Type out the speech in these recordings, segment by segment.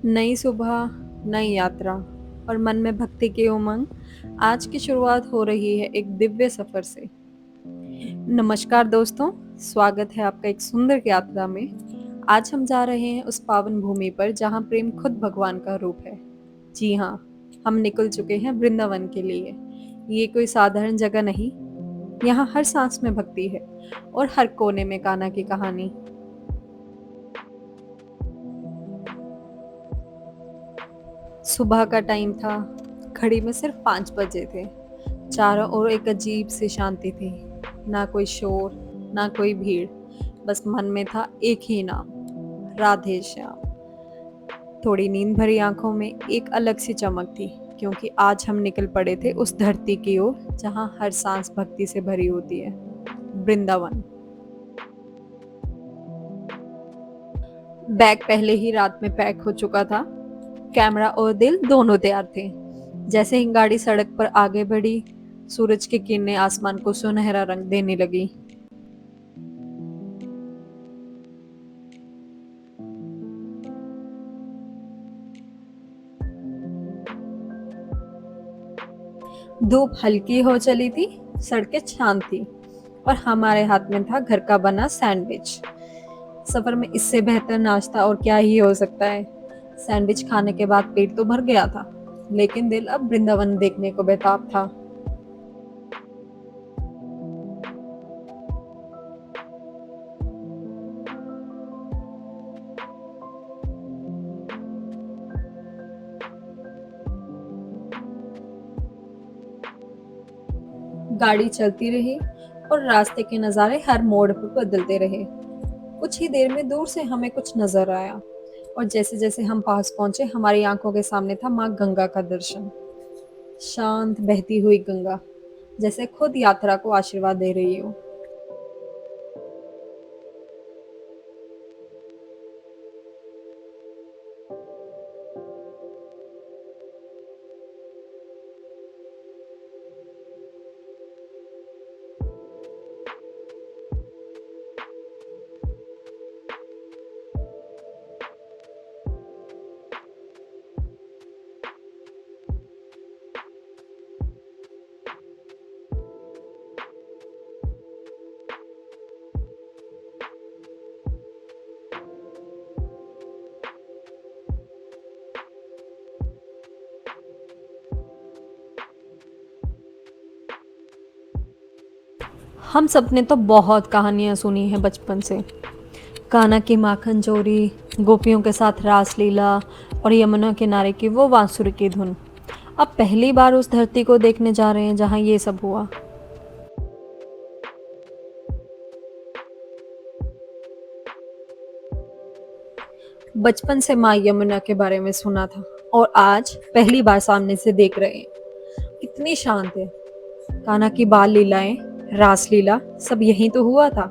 नई सुबह, नई यात्रा और मन में भक्ति की उमंग। आज की शुरुआत हो रही है एक दिव्य सफर से। नमस्कार दोस्तों, स्वागत है आपका एक सुंदर यात्रा में। आज हम जा रहे हैं उस पावन भूमि पर जहाँ प्रेम खुद भगवान का रूप है। जी हाँ, हम निकल चुके हैं वृंदावन के लिए। ये कोई साधारण जगह नहीं, यहाँ हर सांस में भक्ति है और हर कोने में कान्हा की कहानी। सुबह का टाइम था, घड़ी में सिर्फ 5 बजे थे। चारों ओर एक अजीब सी शांति थी। ना कोई शोर, ना कोई भीड़। बस मन में था एक ही नाम, राधे श्याम। थोड़ी नींद भरी आंखों में एक अलग सी चमक थी, क्योंकि आज हम निकल पड़े थे उस धरती की ओर जहां हर सांस भक्ति से भरी होती है, वृंदावन। बैग पहले ही रात में पैक हो चुका था। कैमरा और दिल दोनों तैयार थे। जैसे ही गाड़ी सड़क पर आगे बढ़ी, सूरज की किरणें आसमान को सुनहरा रंग देने लगी। धूप हल्की हो चली थी, सड़कें शांत थी और हमारे हाथ में था घर का बना सैंडविच। सफर में इससे बेहतर नाश्ता और क्या ही हो सकता है। सैंडविच खाने के बाद पेट तो भर गया था, लेकिन दिल अब वृंदावन देखने को बेताब था। गाड़ी चलती रही और रास्ते के नज़ारे हर मोड़ पर बदलते रहे। कुछ ही देर में दूर से हमें कुछ नजर आया और जैसे जैसे हम पास पहुंचे, हमारी आंखों के सामने था माँ गंगा का दर्शन। शांत बहती हुई गंगा, जैसे खुद यात्रा को आशीर्वाद दे रही हो। हम सबने तो बहुत कहानियां सुनी हैं बचपन से। कान्हा की माखन चोरी, गोपियों के साथ रासलीला और यमुना किनारे की वो बांसुरी की धुन। अब पहली बार उस धरती को देखने जा रहे हैं जहां ये सब हुआ। बचपन से माँ यमुना के बारे में सुना था और आज पहली बार सामने से देख रहे हैं। कितनी शांत है। कान्हा की बाल लीलाएं, रासलीला, सब यहीं तो हुआ था।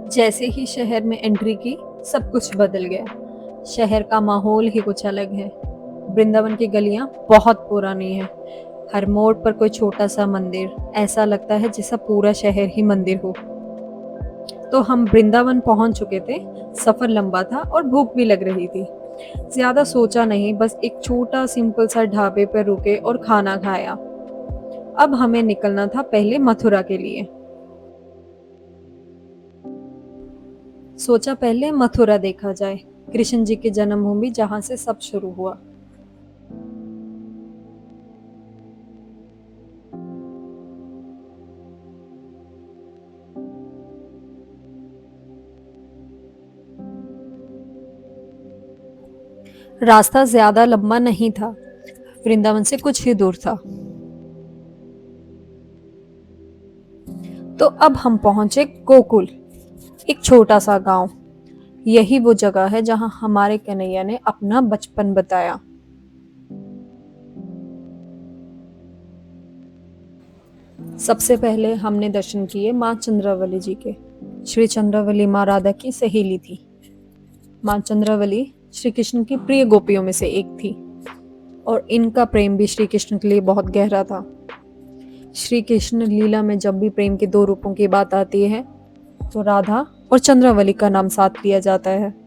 जैसे ही शहर में एंट्री की, सब कुछ बदल गया। शहर का माहौल ही कुछ अलग है। वृंदावन की गलियां बहुत पुरानी हैं। हर मोड़ पर कोई छोटा सा मंदिर, ऐसा लगता है जैसा पूरा शहर ही मंदिर हो। तो हम वृंदावन पहुंच चुके थे। सफर लंबा था और भूख भी लग रही थी। ज्यादा सोचा नहीं, बस एक छोटा सिंपल सा ढाबे पर रुके और खाना खाया। अब हमें निकलना था पहले मथुरा के लिए। सोचा पहले मथुरा देखा जाए, कृष्ण जी की जन्मभूमि जहां से सब शुरू हुआ। रास्ता ज्यादा लंबा नहीं था, वृंदावन से कुछ ही दूर था। तो अब हम पहुंचे गोकुल, एक छोटा सा गांव। यही वो जगह है जहां हमारे कन्हैया ने अपना बचपन बताया। सबसे पहले हमने दर्शन किए माँ चंद्रावली जी के। श्री चंद्रावली माँ राधा की सहेली थी। माँ चंद्रावली श्री कृष्ण की प्रिय गोपियों में से एक थी और इनका प्रेम भी श्री कृष्ण के लिए बहुत गहरा था। श्री कृष्ण लीला में जब भी प्रेम के दो रूपों की बात आती है तो राधा और चंद्रावली का नाम साथ लिया जाता है।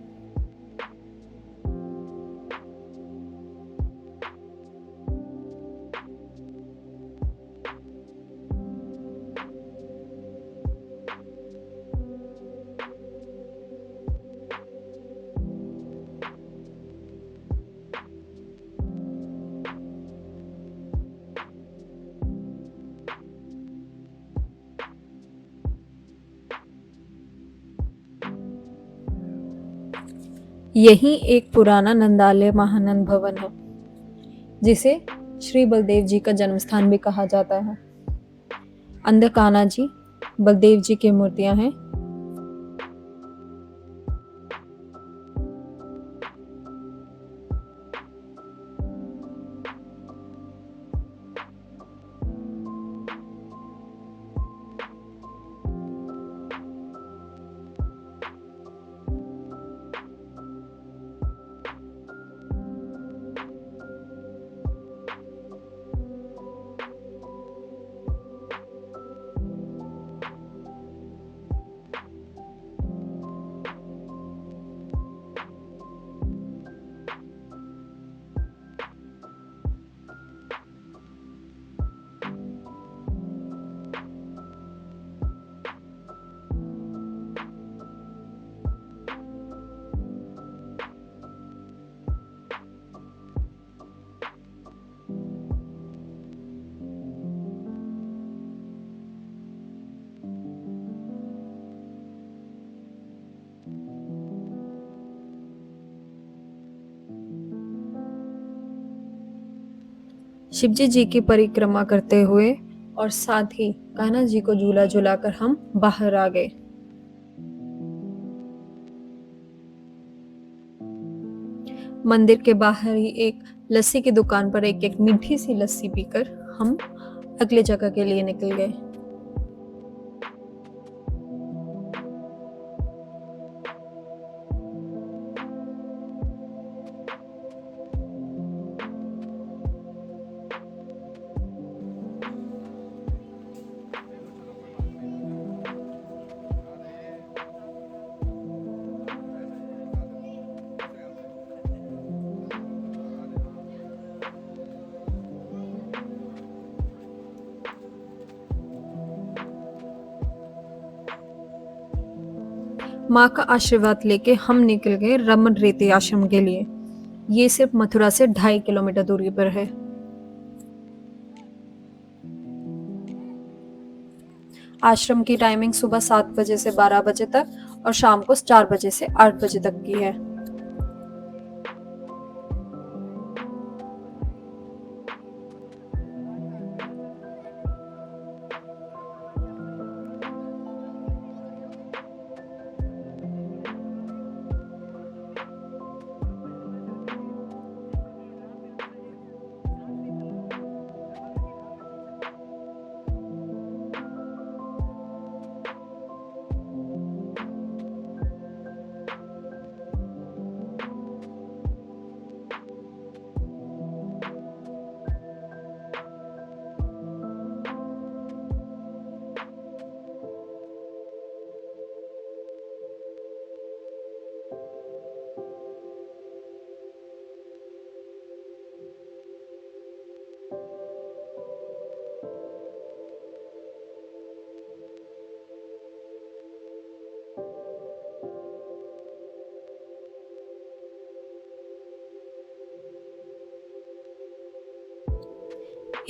यही एक पुराना नंदालय महानंद भवन है जिसे श्री बलदेव जी का जन्म स्थान भी कहा जाता है। अंदर कान्हा जी, बलदेव जी की मूर्तियां हैं। शिवजी जी की परिक्रमा करते हुए और साथ ही कान्हा जी को झूला झुलाकर हम बाहर आ गए। मंदिर के बाहर ही एक लस्सी की दुकान पर एक एक मीठी सी लस्सी पीकर हम अगले जगह के लिए निकल गए। माँ का आशीर्वाद लेके हम निकल गए रमन रेती आश्रम के लिए। ये सिर्फ मथुरा से 2.5 किलोमीटर दूरी पर है। आश्रम की टाइमिंग सुबह 7 बजे से 12 बजे तक और शाम को 4 बजे से 8 बजे तक की है।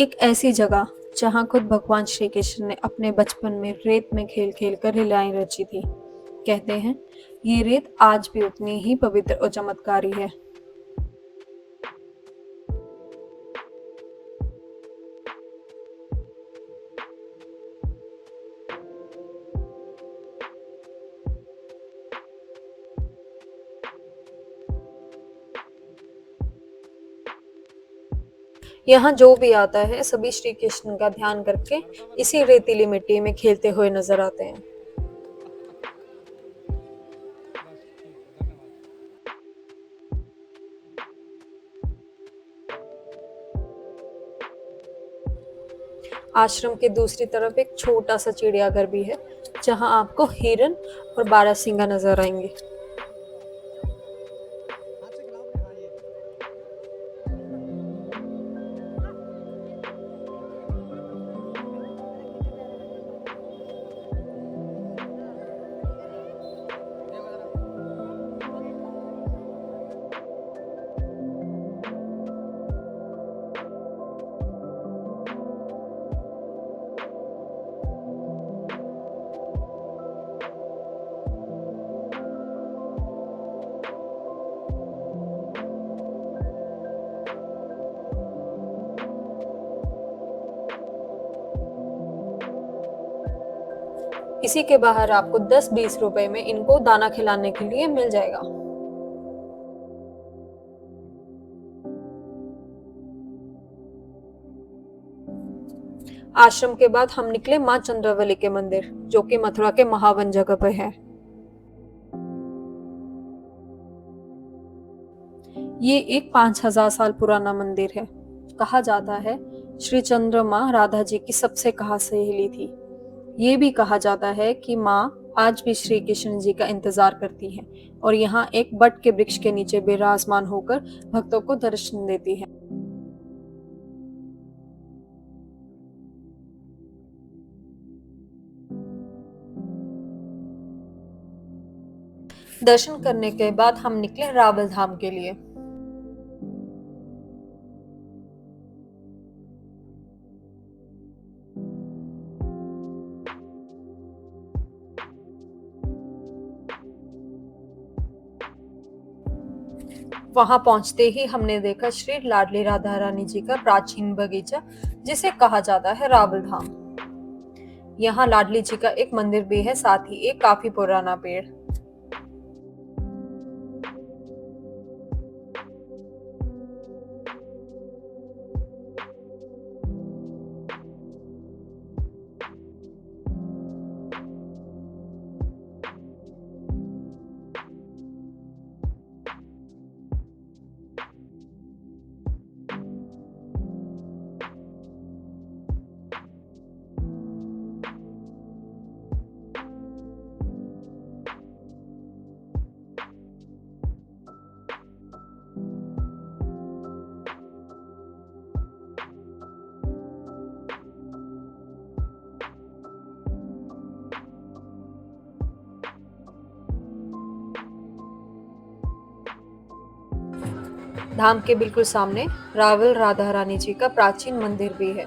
एक ऐसी जगह जहां खुद भगवान श्री कृष्ण ने अपने बचपन में रेत में खेल खेल कर लीलाएं रची थी। कहते हैं ये रेत आज भी उतनी ही पवित्र और चमत्कारी है। यहाँ जो भी आता है सभी श्री कृष्ण का ध्यान करके इसी रेतीली मिट्टी में खेलते हुए नजर आते हैं। आश्रम के दूसरी तरफ एक छोटा सा चिड़ियाघर भी है, जहां आपको हिरन और बारहसिंगा नजर आएंगे। इसी के बाहर आपको 10-20 रुपए में इनको दाना खिलाने के लिए मिल जाएगा। आश्रम के बाद हम निकले माँ चंद्रावली के मंदिर, जो कि मथुरा के महावन जगह पर है। ये एक 5000 साल पुराना मंदिर है। कहा जाता है श्री चंद्रमा राधा जी की सबसे खास सहेली थी। ये भी कहा जाता है कि माँ आज भी श्री कृष्ण जी का इंतजार करती है और यहाँ एक बट के वृक्ष के नीचे विराजमान होकर भक्तों को दर्शन देती है। दर्शन करने के बाद हम निकले रावल धाम के लिए। वहां पहुंचते ही हमने देखा श्री लाडली राधा रानी जी का प्राचीन बगीचा, जिसे कहा जाता है रावल धाम। यहाँ लाडली जी का एक मंदिर भी है, साथ ही एक काफी पुराना पेड़। धाम के बिल्कुल सामने रावल राधा रानी जी का प्राचीन मंदिर भी है,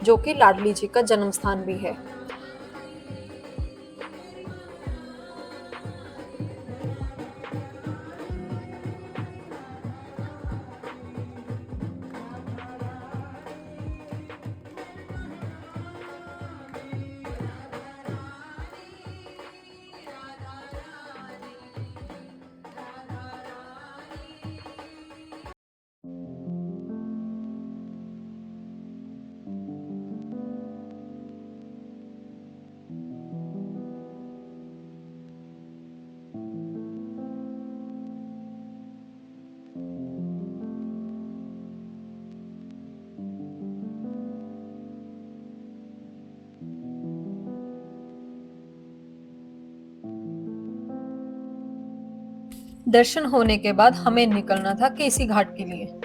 जो कि लाडली जी का जन्म स्थान भी है। दर्शन होने के बाद हमें निकलना था केसी घाट के लिए।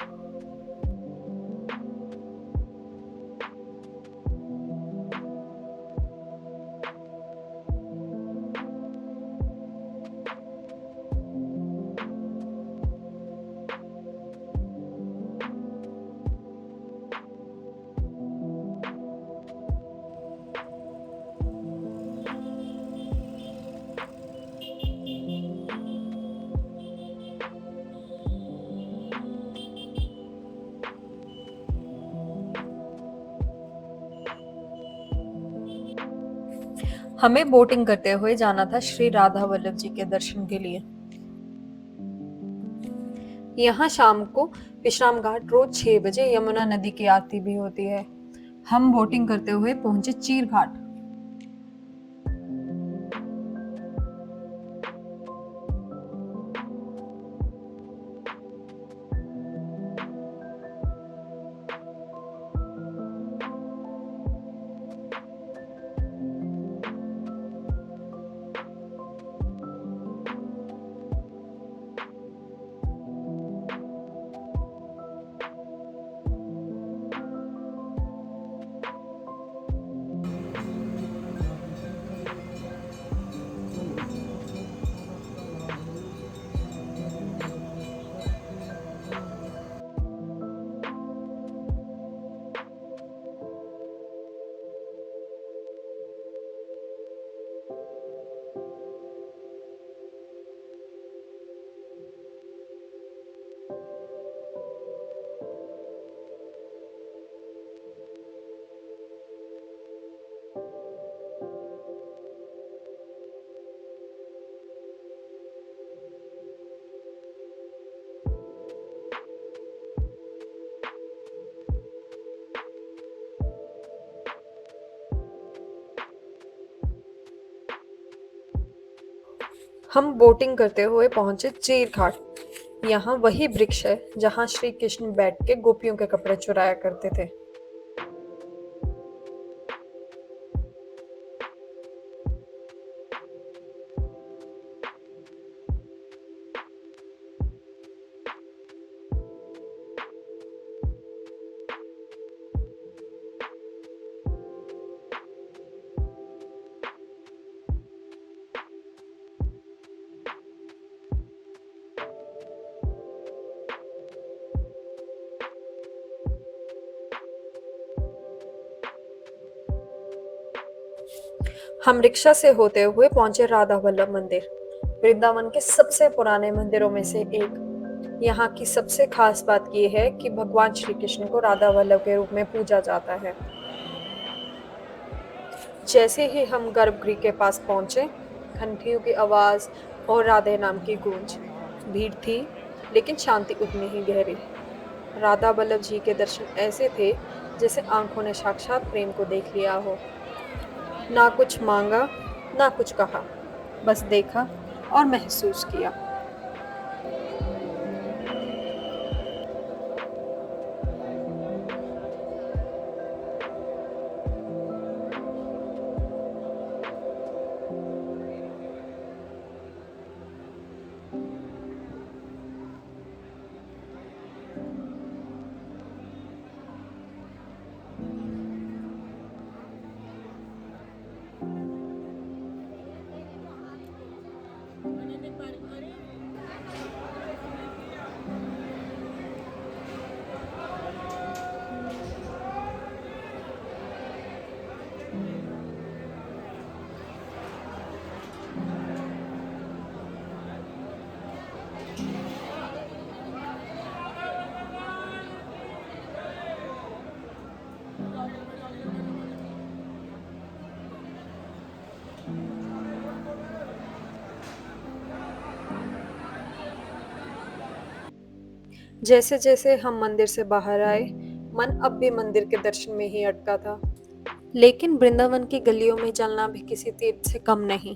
हमें बोटिंग करते हुए जाना था श्री राधा वल्लभ जी के दर्शन के लिए। यहाँ शाम को विश्राम घाट रोज 6 बजे यमुना नदी की आरती भी होती है। हम बोटिंग करते हुए पहुंचे चीर घाट। हम बोटिंग करते हुए पहुंचे चीर घाट। यहाँ वही वृक्ष है जहाँ श्री कृष्ण बैठ के गोपियों के कपड़े चुराया करते थे। हम रिक्शा से होते हुए पहुंचे राधा वल्लभ मंदिर, वृंदावन के सबसे पुराने मंदिरों में से एक। यहाँ की सबसे खास बात यह है कि भगवान श्री कृष्ण को राधा वल्लभ के रूप में पूजा जाता है। जैसे ही हम गर्भगृह के पास पहुंचे, घंटियों की आवाज और राधे नाम की गूंज। भीड़ थी, लेकिन शांति उतनी ही गहरी। राधा वल्लभ जी के दर्शन ऐसे थे जैसे आंखों ने साक्षात प्रेम को देख लिया हो। ना कुछ मांगा, ना कुछ कहा, बस देखा और महसूस किया। जैसे जैसे हम मंदिर से बाहर आए, मन अब भी मंदिर के दर्शन में ही अटका था। लेकिन वृंदावन की गलियों में चलना भी किसी तीर्थ से कम नहीं।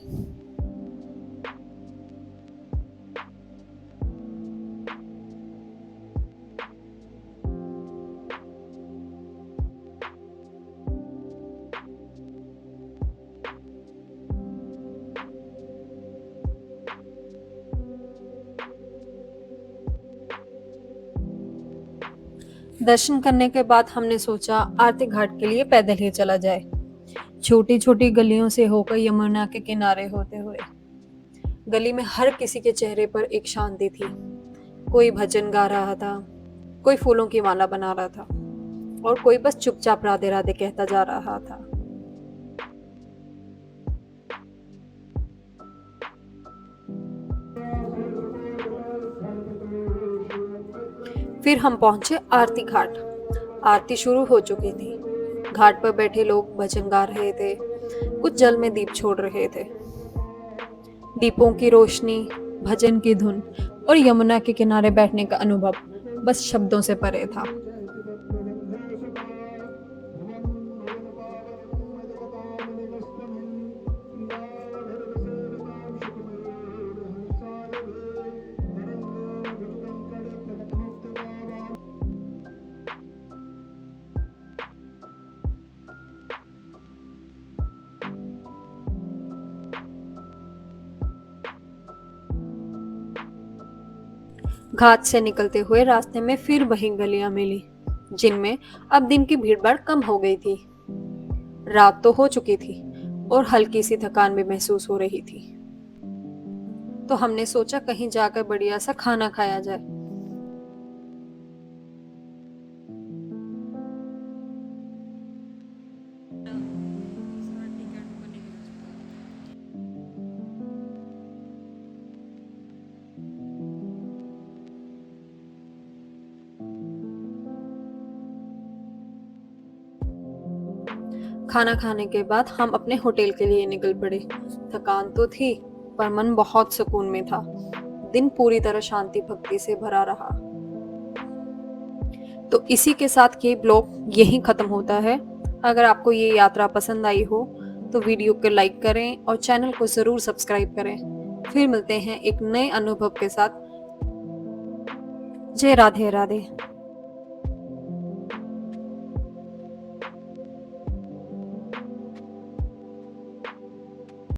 दर्शन करने के बाद हमने सोचा आरती घाट के लिए पैदल ही चला जाए, छोटी छोटी गलियों से होकर यमुना के किनारे होते हुए। गली में हर किसी के चेहरे पर एक शांति थी। कोई भजन गा रहा था, कोई फूलों की माला बना रहा था, और कोई बस चुपचाप राधे राधे कहता जा रहा था। फिर हम पहुंचे आरती घाट। आरती शुरू हो चुकी थी। घाट पर बैठे लोग भजन गा रहे थे, कुछ जल में दीप छोड़ रहे थे। दीपों की रोशनी, भजन की धुन और यमुना के किनारे बैठने का अनुभव बस शब्दों से परे था। घाट से निकलते हुए रास्ते में फिर वही गलियां मिली, जिनमें अब दिन की भीड़भाड़ कम हो गई थी। रात तो हो चुकी थी और हल्की सी थकान भी महसूस हो रही थी। तो हमने सोचा कहीं जाकर बढ़िया सा खाना खाया जाए। खाना खाने के बाद हम अपने होटल के लिए निकल पड़े। थकान तो थी, पर मन बहुत सुकून में था। दिन पूरी तरह शांति भक्ति से भरा रहा। तो इसी के साथ ये ब्लॉग यहीं खत्म होता है। अगर आपको ये यात्रा पसंद आई हो तो वीडियो को लाइक करें और चैनल को जरूर सब्सक्राइब करें। फिर मिलते हैं एक नए अनुभव के साथ। जय राधे राधे।